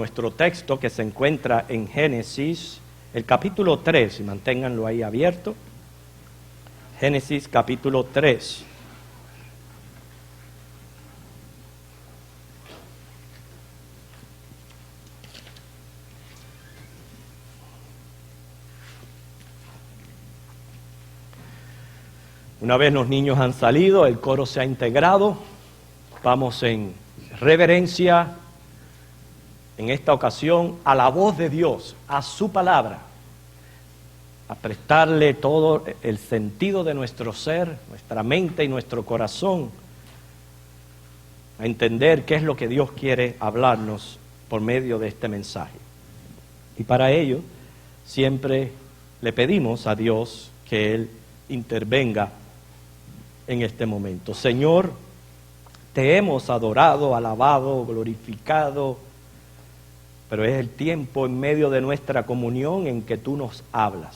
nuestro texto que se encuentra en Génesis, el capítulo 3, y manténganlo ahí abierto. Génesis capítulo 3. Una vez los niños han salido, el coro se ha integrado, vamos en reverencia, en esta ocasión, a la voz de Dios, a su palabra, a prestarle todo el sentido de nuestro ser, nuestra mente y nuestro corazón, a entender qué es lo que Dios quiere hablarnos por medio de este mensaje. Y para ello, siempre le pedimos a Dios que Él intervenga en este momento. Señor, te hemos adorado, alabado, glorificado, pero es el tiempo en medio de nuestra comunión en que tú nos hablas.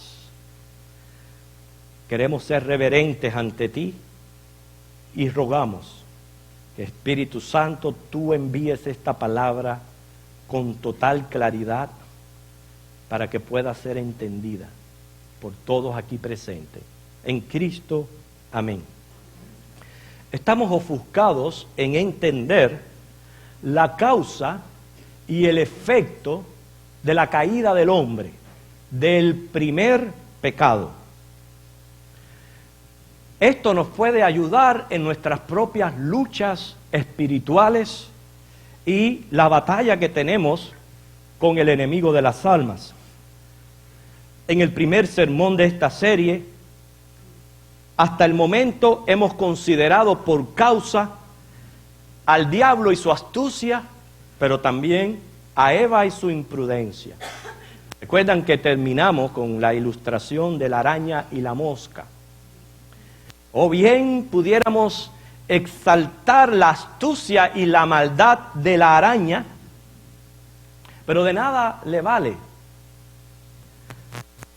Queremos ser reverentes ante ti y rogamos que Espíritu Santo tú envíes esta palabra con total claridad para que pueda ser entendida por todos aquí presentes. En Cristo, amén. Estamos ofuscados en entender la causa y el efecto de la caída del hombre, del primer pecado. Esto nos puede ayudar en nuestras propias luchas espirituales y la batalla que tenemos con el enemigo de las almas. En el primer sermón de esta serie, hasta el momento hemos considerado por causa al diablo y su astucia, pero también a Eva y su imprudencia. Recuerdan que terminamos con la ilustración de la araña y la mosca. O bien pudiéramos exaltar la astucia y la maldad de la araña, pero de nada le vale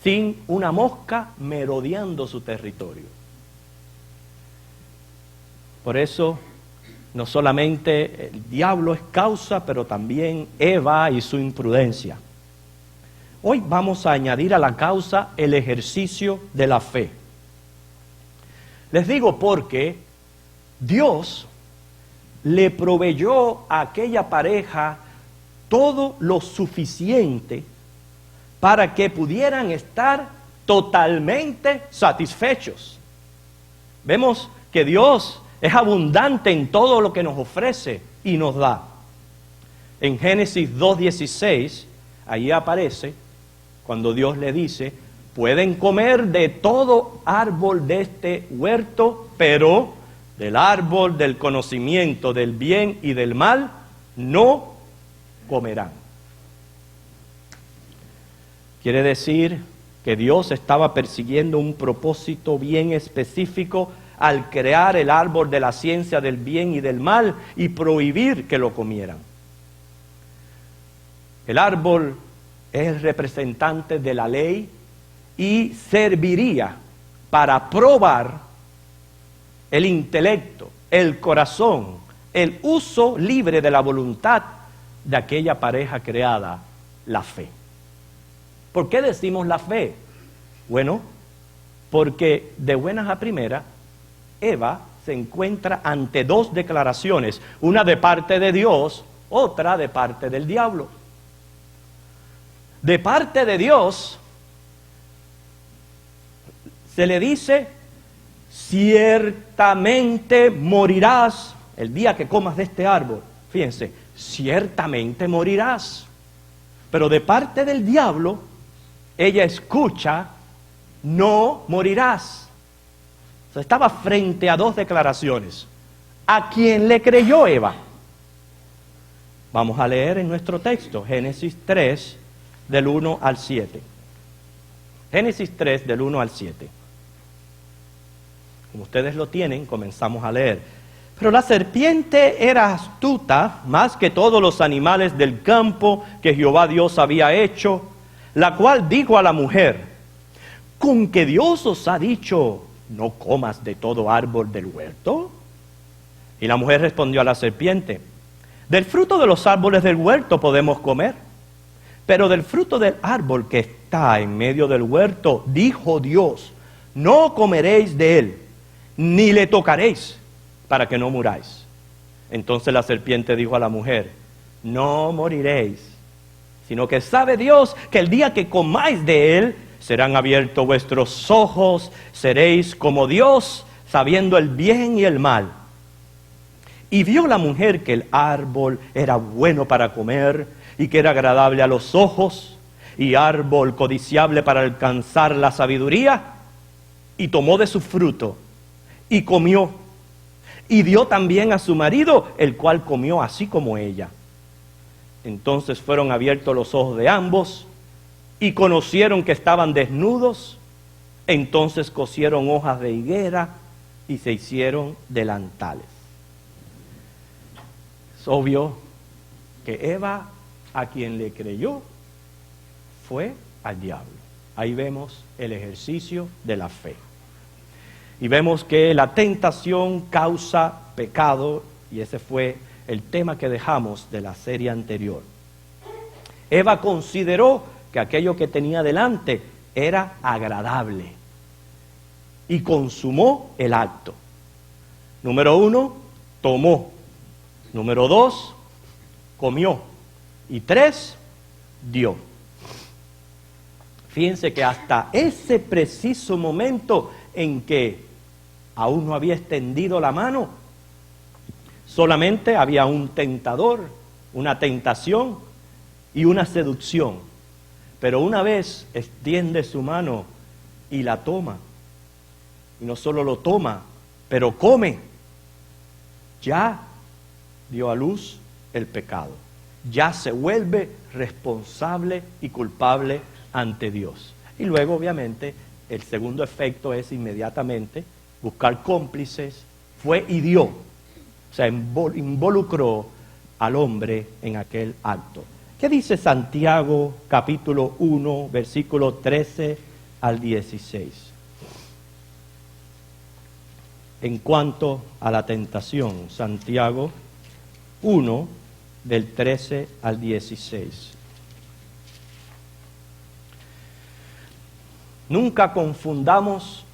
sin una mosca merodeando su territorio. Por eso, no solamente el diablo es causa, pero también Eva y su imprudencia. Hoy vamos a añadir a la causa el ejercicio de la fe. Les digo porque Dios le proveyó a aquella pareja todo lo suficiente para que pudieran estar totalmente satisfechos. Vemos que Dios es abundante en todo lo que nos ofrece y nos da. En Génesis 2:16, ahí aparece cuando Dios le dice: pueden comer de todo árbol de este huerto, pero del árbol del conocimiento del bien y del mal no comerán. Quiere decir que Dios estaba persiguiendo un propósito bien específico al crear el árbol de la ciencia del bien y del mal y prohibir que lo comieran. El árbol es el representante de la ley y serviría para probar el intelecto, el corazón, el uso libre de la voluntad de aquella pareja creada, la fe. ¿Por qué decimos la fe? Bueno, porque de buenas a primeras, Eva se encuentra ante dos declaraciones, una de parte de Dios, otra de parte del diablo. De parte de Dios se le dice: ciertamente morirás el día que comas de este árbol. Fíjense, ciertamente morirás. Pero de parte del diablo, ella escucha: no morirás. O sea, estaba frente a dos declaraciones. ¿A quién le creyó Eva? Vamos a leer en nuestro texto, Génesis 3, del 1 al 7. Génesis 3, del 1 al 7. Como ustedes lo tienen, comenzamos a leer. Pero la serpiente era astuta más que todos los animales del campo que Jehová Dios había hecho, la cual dijo a la mujer: ¿con que Dios os ha dicho, no comas de todo árbol del huerto? Y la mujer respondió a la serpiente: Del fruto de los árboles del huerto podemos comer, pero del fruto del árbol que está en medio del huerto, dijo Dios, no comeréis de él, ni le tocaréis, para que no muráis. Entonces la serpiente dijo a la mujer, no moriréis, sino que sabe Dios que el día que comáis de él, serán abiertos vuestros ojos, seréis como Dios, sabiendo el bien y el mal. Y vio la mujer que el árbol era bueno para comer, y que era agradable a los ojos, y árbol codiciable para alcanzar la sabiduría, y tomó de su fruto, y comió, y dio también a su marido, el cual comió así como ella. Entonces fueron abiertos los ojos de ambos, y conocieron que estaban desnudos. Entonces cosieron hojas de higuera, y se hicieron delantales. Es obvio que Eva, a quien le creyó, fue al diablo. Ahí vemos el ejercicio de la fe. Y vemos que la tentación causa pecado, y ese fue el tema que dejamos de la serie anterior. Eva consideró que aquello que tenía delante era agradable y consumó el acto. Número 1, tomó. Número 2, comió. Y 3, dio. Fíjense que hasta ese preciso momento en que aún no había extendido la mano, solamente había un tentador, una tentación y una seducción. Pero una vez extiende su mano y la toma, y no solo lo toma, pero come, ya dio a luz el pecado. Ya se vuelve responsable y culpable ante Dios. Y luego, obviamente, el segundo efecto es inmediatamente buscar cómplices. Fue y dio. O sea, involucró al hombre en aquel acto. ¿Qué dice Santiago capítulo 1, versículo 13 al 16? En cuanto a la tentación, Santiago 1, del 13 al 16. Nunca confundamos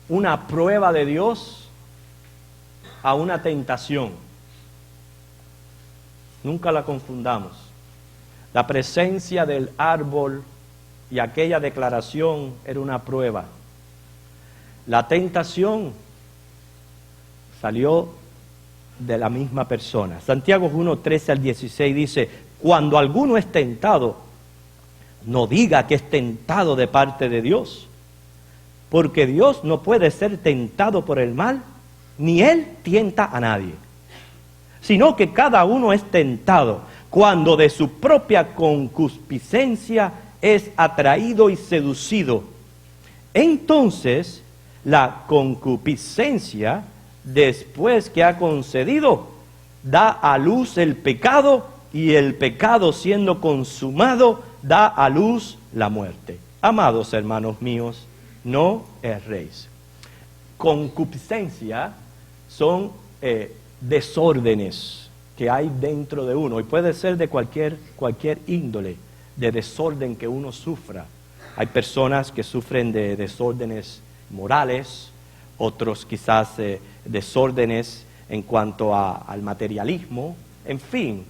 una prueba de Dios a una tentación. Nunca la confundamos. La presencia del árbol y aquella declaración era una prueba. La tentación salió de la misma persona. Santiago 1, 13 al 16 dice, cuando alguno es tentado, no diga que es tentado de parte de Dios, porque Dios no puede ser tentado por el mal, ni Él tienta a nadie, sino que cada uno es tentado cuando de su propia concupiscencia es atraído y seducido. Entonces, la concupiscencia, después que ha concedido, da a luz el pecado, y el pecado siendo consumado, da a luz la muerte. Amados hermanos míos, no erréis. Concupiscencia son desórdenes que hay dentro de uno, y puede ser de cualquier índole de desorden que uno sufra. Hay personas que sufren de desórdenes morales, otros quizás desórdenes en cuanto al materialismo, en fin.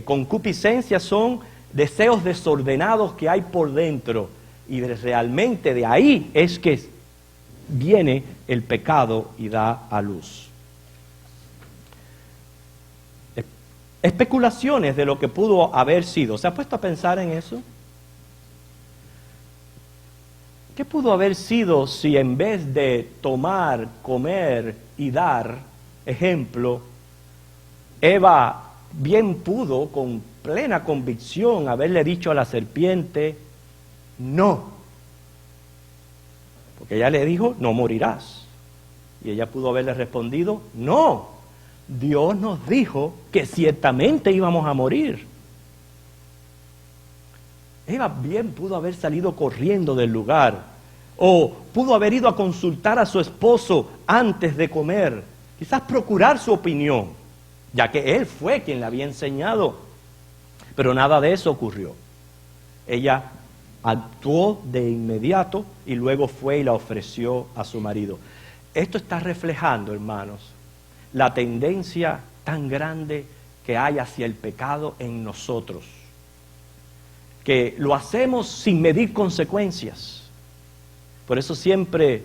Concupiscencia son deseos desordenados que hay por dentro, y realmente de ahí es que viene el pecado y da a luz. Especulaciones de lo que pudo haber sido. ¿Se ha puesto a pensar en eso? ¿Qué pudo haber sido si en vez de tomar, comer y dar ejemplo, Eva bien pudo con plena convicción haberle dicho a la serpiente, no? Porque ella le dijo, no morirás. Y ella pudo haberle respondido, no, Dios nos dijo que ciertamente íbamos a morir. Eva bien pudo haber salido corriendo del lugar, o pudo haber ido a consultar a su esposo antes de comer, quizás procurar su opinión. ya que él fue quien le había enseñado. Pero nada de eso ocurrió. Ella actuó de inmediato y luego fue y la ofreció a su marido. Esto está reflejando, hermanos, la tendencia tan grande que hay hacia el pecado en nosotros, que lo hacemos sin medir consecuencias. Por eso siempre,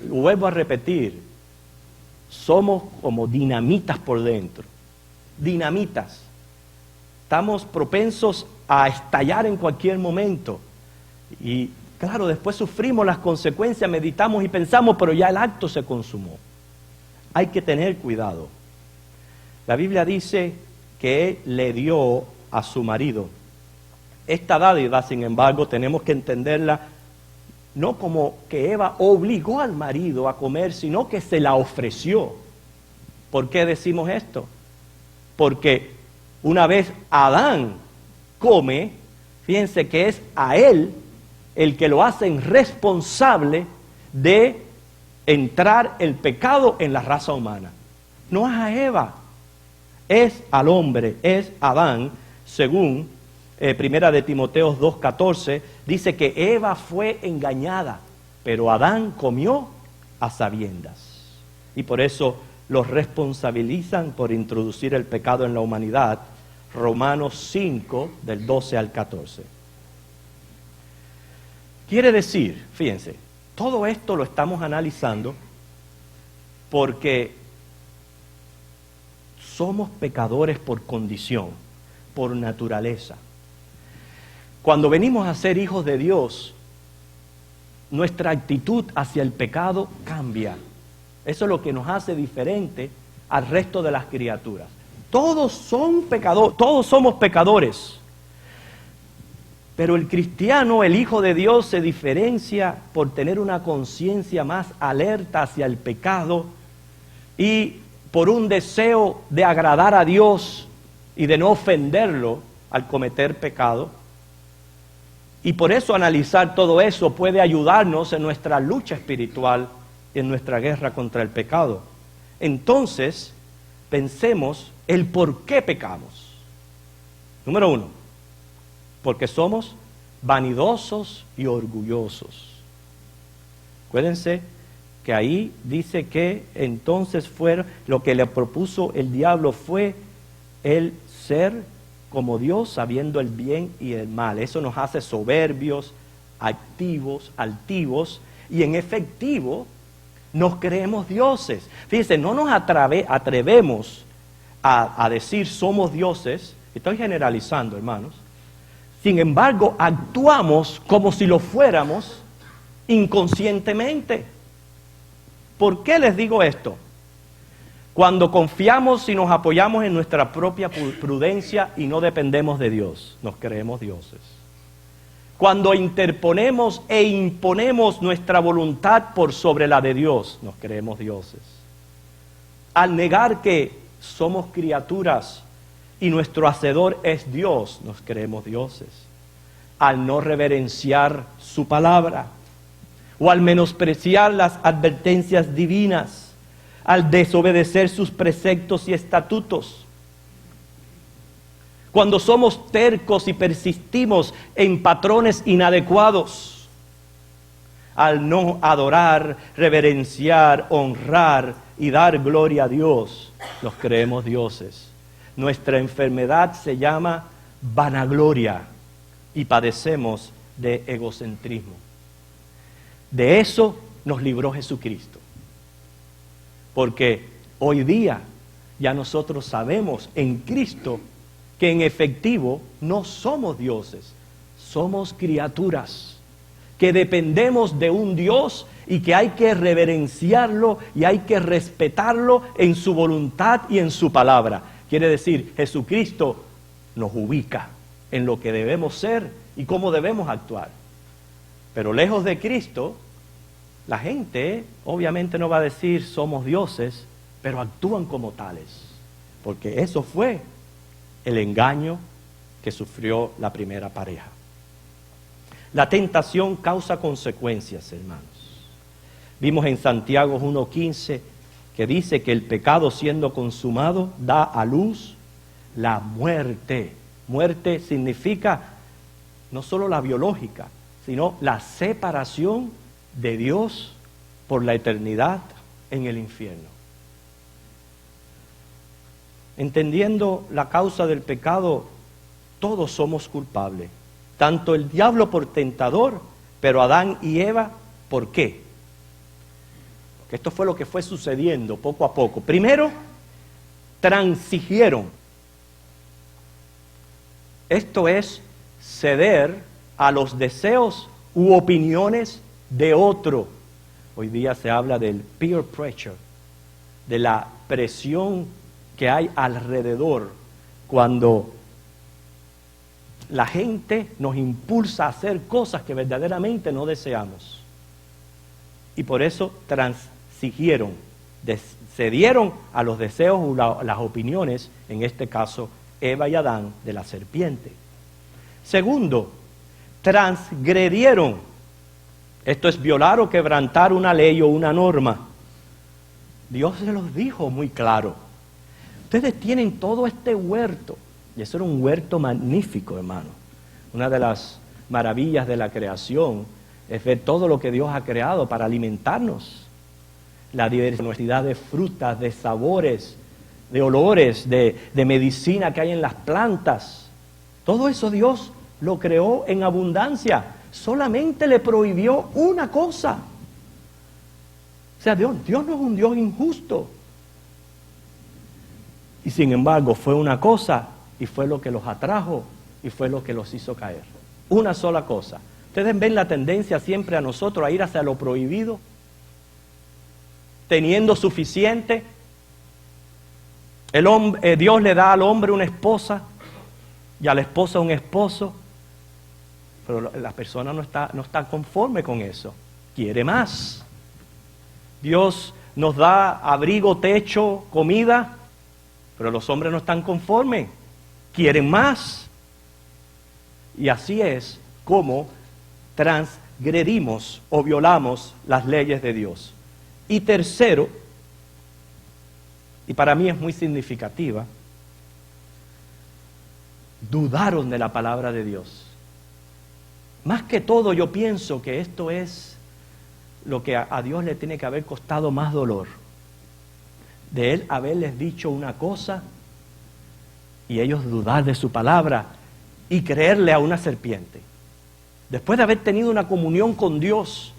vuelvo a repetir, somos como dinamitas por dentro, dinamitas. Estamos propensos a estallar en cualquier momento. Y claro, después sufrimos las consecuencias, meditamos y pensamos, pero ya el acto se consumó. Hay que tener cuidado. La Biblia dice que él le dio a su marido. Esta dádiva, sin embargo, tenemos que entenderla no como que Eva obligó al marido a comer, sino que se la ofreció. ¿Por qué decimos esto? Porque una vez Adán come, fíjense que es a él el que lo hacen responsable de entrar el pecado en la raza humana. No es a Eva, es al hombre, es Adán, según Primera de Timoteo 2:14, dice que Eva fue engañada, pero Adán comió a sabiendas. Y por eso los responsabilizan por introducir el pecado en la humanidad. Romanos 5, del 12 al 14. Quiere decir, fíjense, todo esto lo estamos analizando porque somos pecadores por condición, por naturaleza. Cuando venimos a ser hijos de Dios, nuestra actitud hacia el pecado cambia. Eso es lo que nos hace diferente al resto de las criaturas. Todos son pecadores, todos somos pecadores. Pero el cristiano, el hijo de Dios, se diferencia por tener una conciencia más alerta hacia el pecado y por un deseo de agradar a Dios y de no ofenderlo al cometer pecado. Y por eso analizar todo eso puede ayudarnos en nuestra lucha espiritual y en nuestra guerra contra el pecado. Entonces, pensemos el por qué pecamos. Número 1, porque somos vanidosos y orgullosos. Acuérdense que ahí dice que entonces lo que le propuso el diablo fue el ser como Dios, sabiendo el bien y el mal. Eso nos hace soberbios, altivos, y en efectivo nos creemos dioses. Fíjense, no nos atrevemos a decir somos dioses. Estoy generalizando, hermanos. Sin embargo, actuamos como si lo fuéramos inconscientemente. ¿Por qué les digo esto? Cuando confiamos y nos apoyamos en nuestra propia prudencia y no dependemos de Dios, nos creemos dioses. Cuando interponemos e imponemos nuestra voluntad por sobre la de Dios, nos creemos dioses. Al negar que somos criaturas y nuestro hacedor es Dios, nos creemos dioses. Al no reverenciar su palabra o al menospreciar las advertencias divinas, al desobedecer sus preceptos y estatutos. Cuando somos tercos y persistimos en patrones inadecuados, al no adorar, reverenciar, honrar y dar gloria a Dios, nos creemos dioses. Nuestra enfermedad se llama vanagloria y padecemos de egocentrismo. De eso nos libró Jesucristo. Porque hoy día ya nosotros sabemos en Cristo que en efectivo no somos dioses, somos criaturas que dependemos de un Dios y que hay que reverenciarlo y hay que respetarlo en su voluntad y en su palabra. Quiere decir, Jesucristo nos ubica en lo que debemos ser y cómo debemos actuar. Pero lejos de Cristo, la gente obviamente no va a decir somos dioses, pero actúan como tales, porque eso fue el engaño que sufrió la primera pareja. La tentación causa consecuencias, hermanos. Vimos en Santiago 1:15 que dice que el pecado siendo consumado da a luz la muerte. Muerte significa no solo la biológica, sino la separación de Dios por la eternidad en el infierno. Entendiendo la causa del pecado, todos somos culpables. Tanto el diablo por tentador, pero Adán y Eva, ¿por qué? Porque esto fue lo que fue sucediendo poco a poco. Primero, transigieron. Esto es ceder a los deseos u opiniones de otro. Hoy día se habla del peer pressure, de la presión que hay alrededor cuando la gente nos impulsa a hacer cosas que verdaderamente no deseamos. Y por eso transigieron, cedieron a los deseos o las opiniones, en este caso Eva y Adán, de la serpiente. Segundo, transgredieron. Esto es violar o quebrantar una ley o una norma. Dios se los dijo muy claro. Ustedes tienen todo este huerto. Y eso era un huerto magnífico, hermano. Una de las maravillas de la creación es ver todo lo que Dios ha creado para alimentarnos. La diversidad de frutas, de sabores, de olores, de medicina que hay en las plantas. Todo eso Dios lo creó en abundancia. Solamente le prohibió una cosa. O sea, Dios no es un Dios injusto. Y sin embargo fue una cosa y fue lo que los atrajo y fue lo que los hizo caer. Una sola cosa. Ustedes ven la tendencia siempre a nosotros a ir hacia lo prohibido, teniendo suficiente. Dios le da al hombre una esposa y a la esposa un esposo, pero la persona no está conforme con eso, quiere más. Dios nos da abrigo, techo, comida, pero los hombres no están conformes, quieren más. Y así es como transgredimos o violamos las leyes de Dios. Y tercero, y para mí es muy significativa, dudaron de la palabra de Dios. Más que todo yo pienso que esto es lo que a Dios le tiene que haber costado más dolor. De Él haberles dicho una cosa y ellos dudar de su palabra y creerle a una serpiente. Después de haber tenido una comunión con Dios,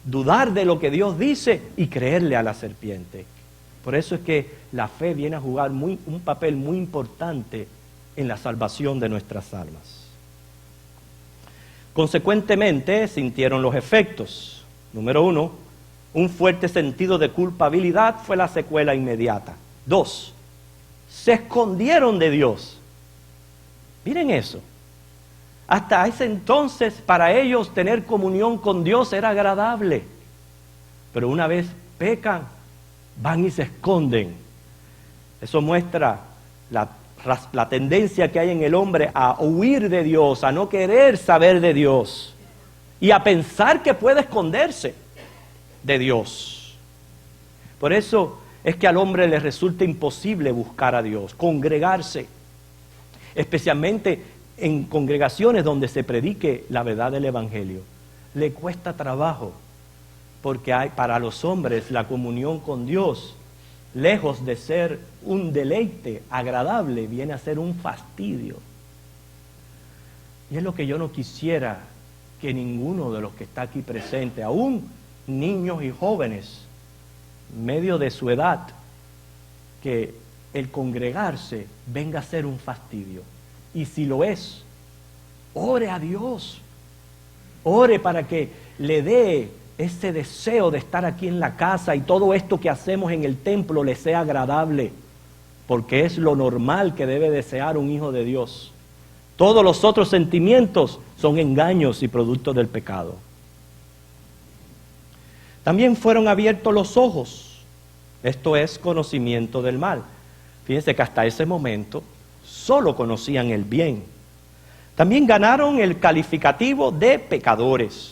dudar de lo que Dios dice y creerle a la serpiente. Por eso es que la fe viene a jugar un papel muy importante en la salvación de nuestras almas. Consecuentemente, sintieron los efectos. Número 1, un fuerte sentido de culpabilidad fue la secuela inmediata. 2, se escondieron de Dios. Miren eso. Hasta ese entonces para ellos tener comunión con Dios era agradable. Pero una vez pecan, van y se esconden. Eso muestra la tendencia que hay en el hombre a huir de Dios, a no querer saber de Dios y a pensar que puede esconderse de Dios. Por eso es que al hombre le resulta imposible buscar a Dios, congregarse, especialmente en congregaciones donde se predique la verdad del Evangelio. Le cuesta trabajo porque para los hombres la comunión con Dios, lejos de ser un deleite agradable, viene a ser un fastidio. Y es lo que yo no quisiera que ninguno de los que está aquí presente, aún niños y jóvenes, medio de su edad, que el congregarse venga a ser un fastidio. Y si lo es, ore a Dios, ore para que le dé ese deseo de estar aquí en la casa y todo esto que hacemos en el templo le sea agradable, porque es lo normal que debe desear un hijo de Dios. Todos los otros sentimientos son engaños y productos del pecado. También fueron abiertos los ojos, esto es conocimiento del mal. Fíjense que hasta ese momento solo conocían el bien. También ganaron el calificativo de pecadores.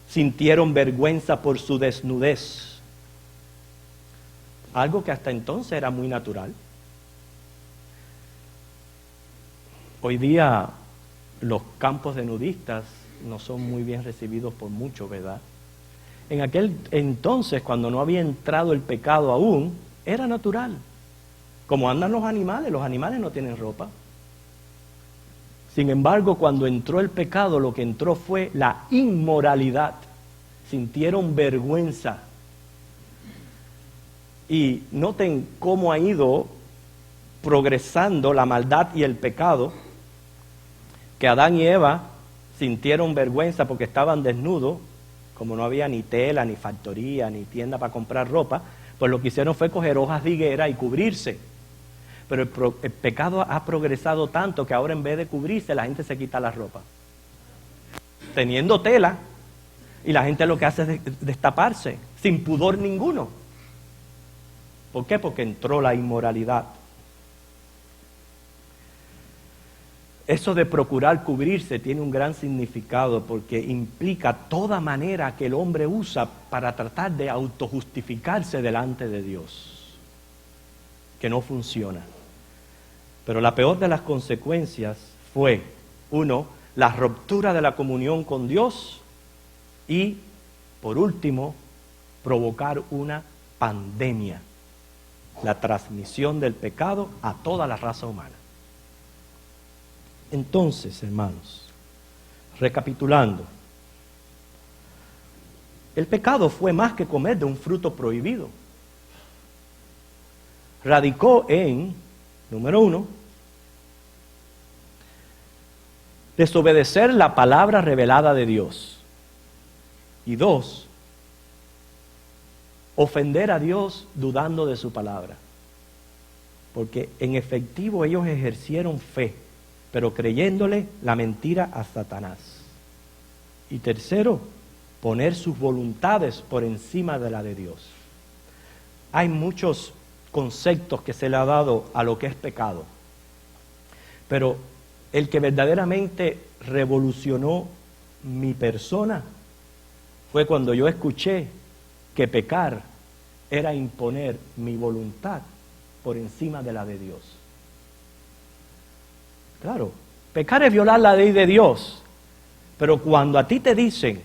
Sintieron vergüenza por su desnudez. algo que hasta entonces era muy natural. Hoy día los campos de nudistas no son muy bien recibidos por muchos, ¿verdad? En aquel entonces, cuando no había entrado el pecado aún, era natural. Como andan los animales no tienen ropa. Sin embargo, cuando entró el pecado, lo que entró fue la inmoralidad. Sintieron vergüenza. Y noten cómo ha ido progresando la maldad y el pecado, que Adán y Eva sintieron vergüenza porque estaban desnudos, como no había ni tela, ni factoría, ni tienda para comprar ropa, pues lo que hicieron fue coger hojas de higuera y cubrirse. Pero el pecado ha progresado tanto que ahora en vez de cubrirse, la gente se quita la ropa. Teniendo tela, y la gente lo que hace es destaparse, sin pudor ninguno. ¿Por qué? Porque entró la inmoralidad. Eso de procurar cubrirse tiene un gran significado porque implica toda manera que el hombre usa para tratar de autojustificarse delante de Dios, que no funciona. Pero la peor de las consecuencias fue, 1, la ruptura de la comunión con Dios y, por último, provocar una pandemia, la transmisión del pecado a toda la raza humana. Entonces, hermanos, recapitulando, el pecado fue más que comer de un fruto prohibido. Radicó en, número 1, desobedecer la palabra revelada de Dios. Y 2, ofender a Dios dudando de su palabra. Porque en efectivo ellos ejercieron fe, pero creyéndole la mentira a Satanás. Y 3, poner sus voluntades por encima de la de Dios. Hay muchos conceptos que se le ha dado a lo que es pecado, pero el que verdaderamente revolucionó mi persona fue cuando yo escuché que pecar era imponer mi voluntad por encima de la de Dios. Claro, pecar es violar la ley de Dios, pero cuando a ti te dicen,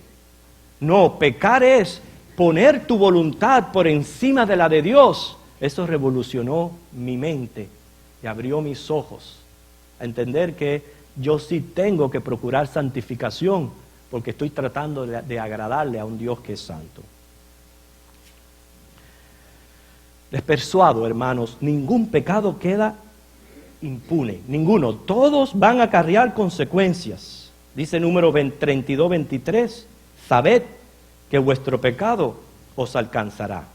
no, pecar es poner tu voluntad por encima de la de Dios, eso revolucionó mi mente y abrió mis ojos a entender que yo sí tengo que procurar santificación porque estoy tratando de agradarle a un Dios que es santo. Les persuado, hermanos, ningún pecado queda impune, ninguno. Todos van a acarrear consecuencias. Dice número 32-23, sabed que vuestro pecado os alcanzará.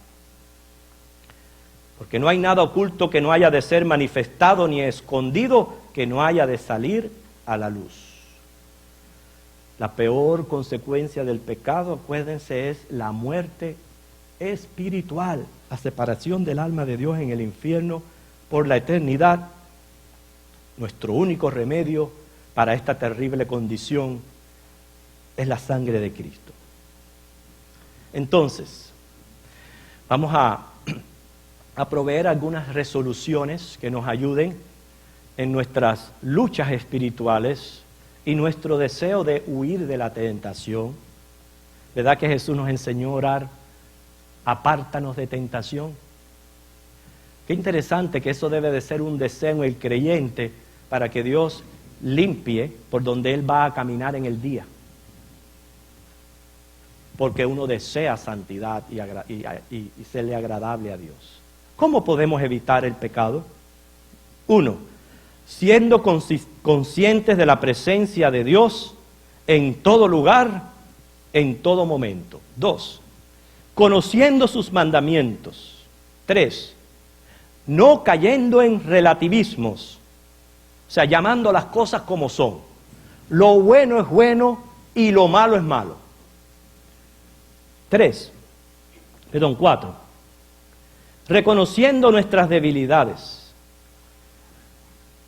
Porque no hay nada oculto que no haya de ser manifestado, ni escondido que no haya de salir a la luz. La peor consecuencia del pecado, acuérdense, es la muerte espiritual, la separación del alma de Dios en el infierno por la eternidad. Nuestro único remedio para esta terrible condición es la sangre de Cristo. Entonces, vamos a proveer algunas resoluciones que nos ayuden en nuestras luchas espirituales y nuestro deseo de huir de la tentación. ¿Verdad que Jesús nos enseñó a orar, apártanos de tentación? Qué interesante que eso debe de ser un deseo en el creyente para que Dios limpie por donde Él va a caminar en el día. Porque uno desea santidad y serle agradable a Dios. ¿Cómo podemos evitar el pecado? 1, siendo conscientes de la presencia de Dios en todo lugar, en todo momento. 2, conociendo sus mandamientos. 3, no cayendo en relativismos, o sea, llamando las cosas como son. Lo bueno es bueno y lo malo es malo. 4, reconociendo nuestras debilidades,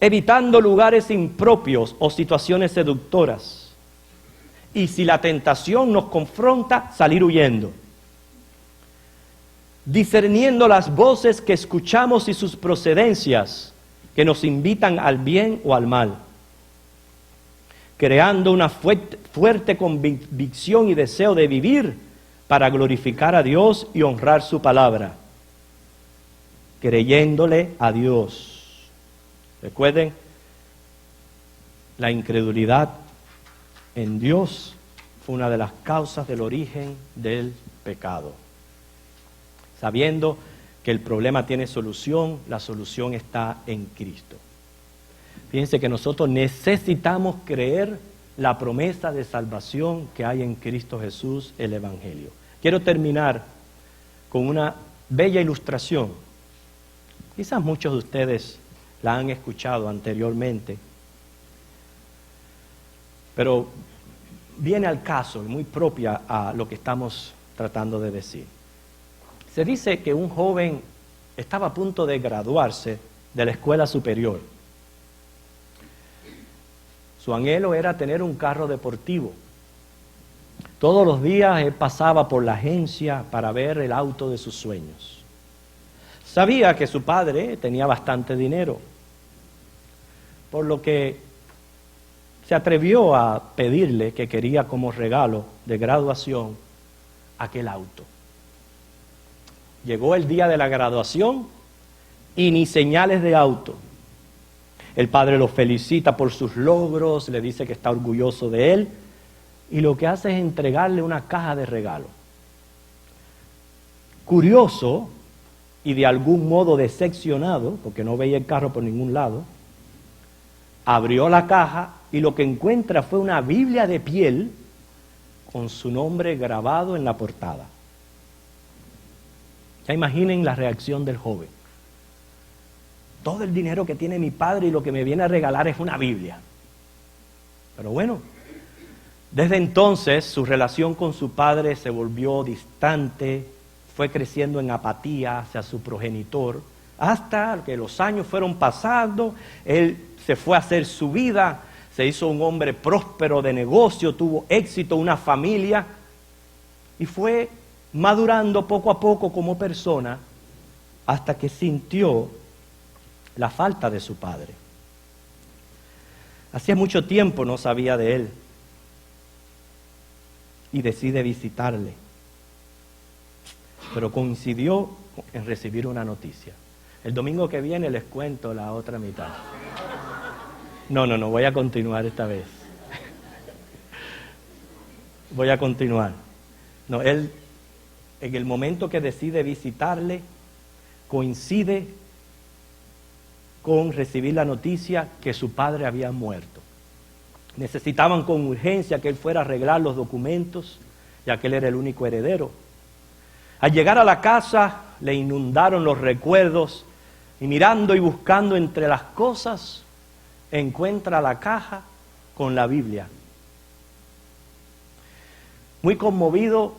evitando lugares impropios o situaciones seductoras, y si la tentación nos confronta, salir huyendo. discerniendo las voces que escuchamos y sus procedencias que nos invitan al bien o al mal, creando una fuerte convicción y deseo de vivir para glorificar a Dios y honrar su palabra, creyéndole a Dios. Recuerden, la incredulidad en Dios fue una de las causas del origen del pecado. Sabiendo que el problema tiene solución, la solución está en Cristo. Fíjense que nosotros necesitamos creer la promesa de salvación que hay en Cristo Jesús, el Evangelio. Quiero terminar con una bella ilustración. Quizás muchos de ustedes la han escuchado anteriormente, pero viene al caso y muy propia a lo que estamos tratando de decir. Se dice que un joven estaba a punto de graduarse de la escuela superior. Su anhelo era tener un carro deportivo. Todos los días él pasaba por la agencia para ver el auto de sus sueños. Sabía que su padre tenía bastante dinero, por lo que se atrevió a pedirle que quería como regalo de graduación aquel auto. Llegó el día de la graduación y ni señales de auto. El padre lo felicita por sus logros, le dice que está orgulloso de él y lo que hace es entregarle una caja de regalo. Curioso y de algún modo decepcionado, porque no veía el carro por ningún lado, abrió la caja y lo que encuentra fue una Biblia de piel con su nombre grabado en la portada. Ya imaginen la reacción del joven. Todo el dinero que tiene mi padre y lo que me viene a regalar es una Biblia. Pero bueno, desde entonces su relación con su padre se volvió distante, fue creciendo en apatía hacia su progenitor, hasta que los años fueron pasando, él se fue a hacer su vida, se hizo un hombre próspero de negocio, tuvo éxito, una familia, y fue madurando poco a poco como persona hasta que sintió la falta de su padre. Hacía mucho tiempo no sabía de él y decide visitarle, pero coincidió en recibir una noticia. El domingo que viene les cuento la otra mitad. No, voy a continuar esta vez. Voy a continuar. No, él, en el momento que decide visitarle, coincide con recibir la noticia que su padre había muerto. Necesitaban con urgencia que él fuera a arreglar los documentos, ya que él era el único heredero. Al llegar a la casa, le inundaron los recuerdos y mirando y buscando entre las cosas, encuentra la caja con la Biblia. Muy conmovido,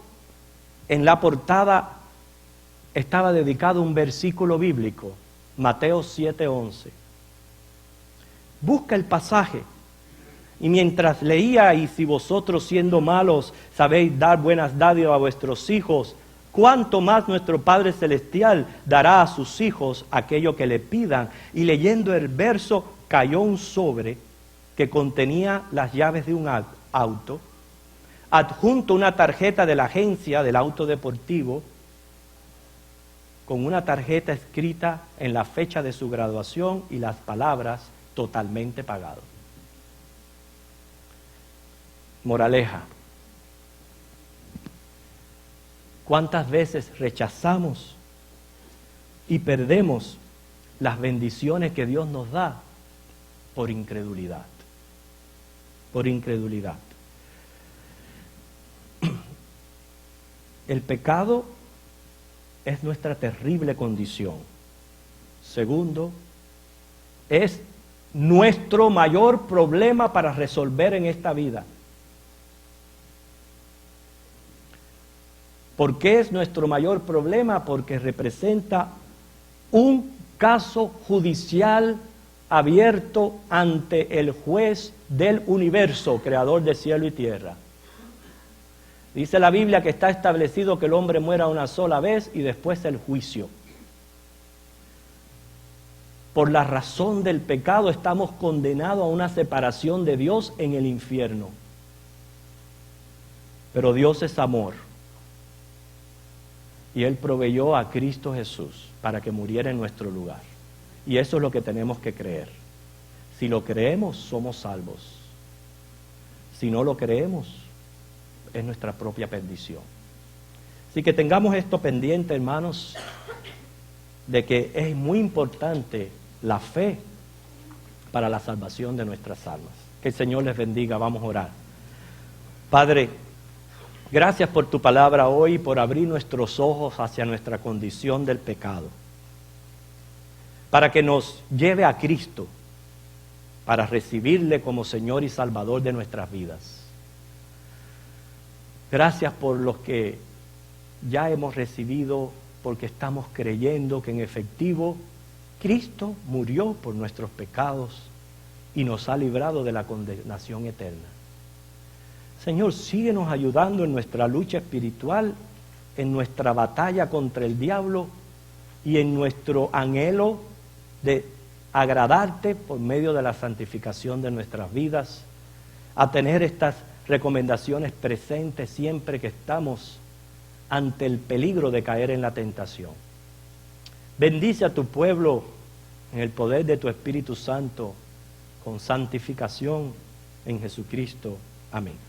en la portada estaba dedicado un versículo bíblico, Mateo 7:11. Busca el pasaje y mientras leía, y si vosotros siendo malos sabéis dar buenas dádivas a vuestros hijos, cuánto más nuestro Padre Celestial dará a sus hijos aquello que le pidan. Y leyendo el verso cayó un sobre que contenía las llaves de un auto, adjunto una tarjeta de la agencia del auto deportivo, con una tarjeta escrita en la fecha de su graduación y las palabras totalmente pagado. Moraleja: ¿cuántas veces rechazamos y perdemos las bendiciones que Dios nos da por incredulidad? Por incredulidad. El pecado es nuestra terrible condición. Segundo, es nuestro mayor problema para resolver en esta vida. ¿Por qué es nuestro mayor problema? Porque representa un caso judicial abierto ante el juez del universo, creador de cielo y tierra. Dice la Biblia que está establecido que el hombre muera una sola vez y después el juicio. Por la razón del pecado estamos condenados a una separación de Dios en el infierno. Pero Dios es amor. Y Él proveyó a Cristo Jesús para que muriera en nuestro lugar. Y eso es lo que tenemos que creer. Si lo creemos, somos salvos. Si no lo creemos, es nuestra propia perdición. Así que tengamos esto pendiente, hermanos, de que es muy importante la fe para la salvación de nuestras almas. Que el Señor les bendiga. Vamos a orar. Padre, gracias por tu palabra hoy, por abrir nuestros ojos hacia nuestra condición del pecado, para que nos lleve a Cristo, para recibirle como Señor y Salvador de nuestras vidas. Gracias por los que ya hemos recibido, porque estamos creyendo que en efectivo Cristo murió por nuestros pecados y nos ha librado de la condenación eterna. Señor, síguenos ayudando en nuestra lucha espiritual, en nuestra batalla contra el diablo y en nuestro anhelo de agradarte por medio de la santificación de nuestras vidas, a tener estas recomendaciones presentes siempre que estamos ante el peligro de caer en la tentación. Bendice a tu pueblo en el poder de tu Espíritu Santo con santificación en Jesucristo. Amén.